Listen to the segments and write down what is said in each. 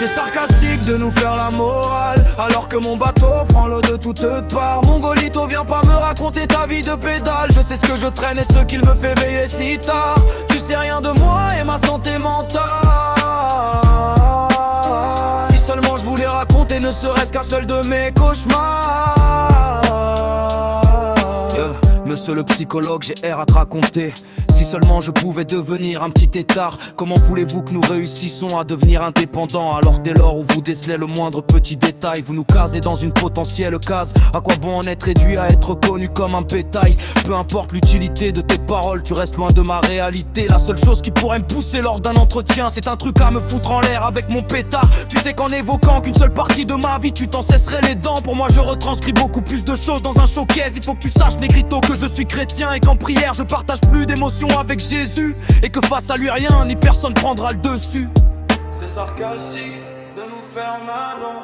C'est sarcastique de nous faire la morale, alors que mon bateau prend l'eau de toutes parts. Mongolito, viens pas me raconter ta vie de pédale. Je sais ce que je traîne et ce qu'il me fait veiller si tard. Tu sais rien de moi et ma santé mentale. Si seulement je voulais raconter ne serait-ce qu'un seul de mes cauchemars. Monsieur le psychologue, j'ai air à te raconter. Si seulement je pouvais devenir un petit étard. Comment voulez-vous que nous réussissons à devenir indépendants, alors dès lors où vous décelez le moindre petit détail, vous nous casez dans une potentielle case. À quoi bon en être réduit à être connu comme un bétail? Peu importe l'utilité de tes paroles, tu restes loin de ma réalité. La seule chose qui pourrait me pousser lors d'un entretien, c'est un truc à me foutre en l'air avec mon pétard. Tu sais qu'en évoquant qu'une seule partie de ma vie, tu t'en cesserais les dents. Pour moi je retranscris beaucoup plus de choses dans un showcase. Il faut que tu saches, négrito, que je suis chrétien et qu'en prière je partage plus d'émotions avec Jésus, et que face à lui rien ni personne prendra le dessus. C'est sarcastique de nous faire mal en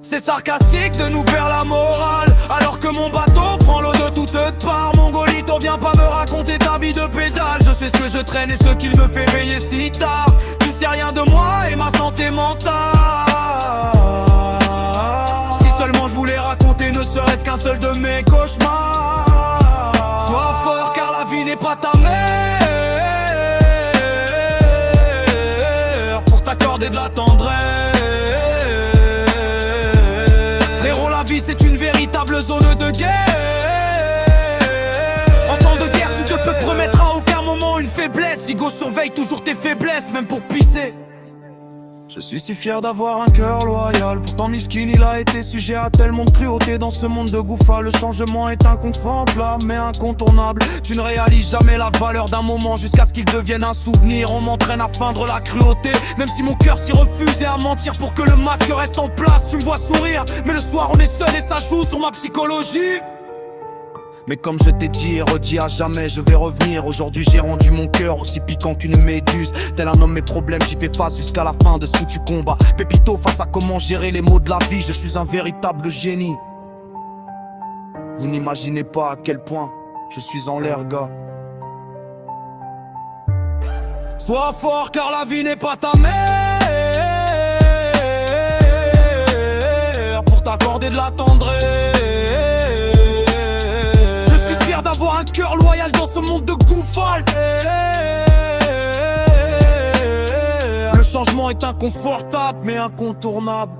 C'est sarcastique de nous faire la morale, alors que mon bateau prend l'eau de toutes parts. Mongolito, viens pas me raconter ta vie de pédale. Je sais ce que je traîne et ce qu'il me fait veiller si tard. Tu sais rien de moi et ma santé mentale. Si seulement je voulais raconter ne serait-ce qu'un seul de mes cauchemars. Sois fort car la vie n'est pas ta mère pour t'accorder de la tendresse. Frérot, la vie c'est une véritable zone de guerre. En temps de guerre tu te peux te remettre à aucun moment une faiblesse. Igo, surveille toujours tes faiblesses, même pour pisser. Je suis si fier d'avoir un cœur loyal. Pourtant miskin il a été sujet à tellement de cruauté. Dans ce monde de Goufa le changement est inconfortable mais incontournable. Tu ne réalises jamais la valeur d'un moment jusqu'à ce qu'il devienne un souvenir. On m'entraîne à feindre la cruauté, même si mon cœur s'y refuse, et à mentir pour que le masque reste en place. Tu me vois sourire mais le soir on est seul et ça joue sur ma psychologie. Mais comme je t'ai dit et redit à jamais, je vais revenir. Aujourd'hui j'ai rendu mon cœur aussi piquant qu'une méduse. Tel un homme mes problèmes, j'y fais face jusqu'à la fin de ce foutu combat. Pépito face à comment gérer les maux de la vie, je suis un véritable génie. Vous n'imaginez pas à quel point je suis en l'air, gars. Sois fort car la vie n'est pas ta mère pour t'accorder de la tendresse. D'avoir un cœur loyal dans ce monde de Gouffal. Le changement est inconfortable mais incontournable.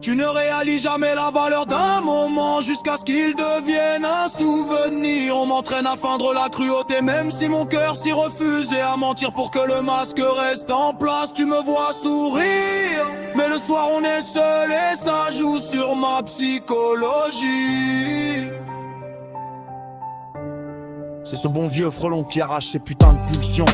Tu ne réalises jamais la valeur d'un moment jusqu'à ce qu'il devienne un souvenir. On m'entraîne à feindre la cruauté même si mon cœur s'y refuse, et à mentir pour que le masque reste en place. Tu me vois sourire mais le soir on est seul et ça joue sur ma psychologie. C'est ce bon vieux frelon qui arrache ses putains de pulsions.